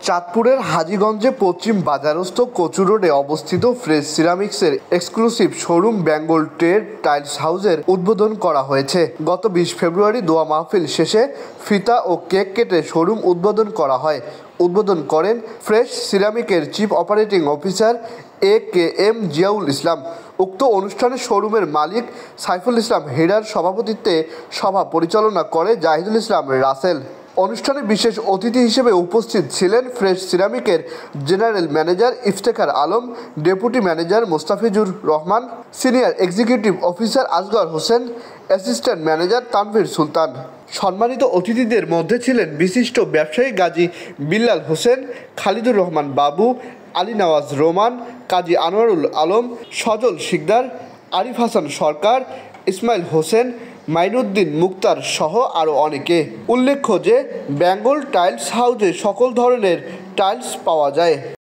চাঁদপুরের হাজীগঞ্জে পশ্চিম বাজারস্থ কচু রোডে অবস্থিত ফ্রেশ সিরামিক্সের exclusive showroom Bengal trade tiles হাউসের উদ্বোধন করা হয়েছে। গত 20 ফেব্রুয়ারি দোয়া মাহফিল শেষে ফিতা ও কেক কেটে শোরুম উদ্বোধন করা হয়। উদ্বোধন করেন ফ্রেশ সিরামিকের chief operating officer AKM Ziaul Islam. উক্ত অনুষ্ঠানে শোরুমের মালিক সাইফুল ইসলাম হেডার সভাপতিত্বে সভা পরিচালনা করে জাহিদুল ইসলাম রাসেল। অনুষ্ঠানে বিশেষ অতিথি হিসেবে উপস্থিত ছিলেন ফ্রেশ সিরামিকের general manager Iftekhar Alam, deputy manager Mostafizur Rahman, senior executive officer Asgar Hossain, assistant manager Tanvir Sultan. সম্মানিত অতিথিদের মধ্যে ছিলেন বিশিষ্ট ব্যবসায়ী গাজী বিল্লাল হোসেন, খালিদুর রহমান বাবু, আলী নওয়াজ রোমান, কাজী আনোয়ারুল আলম, সজল শিকদার, আরিফ হাসান সরকার, ইসমাইল হোসেন, মাইনুদ্দিন মুক্তার সহ আরও অনেকে। উল্লেখ্য যে বেঙ্গল টাইলস হাউসে সকল ধরনের টাইলস পাওয়া যায়।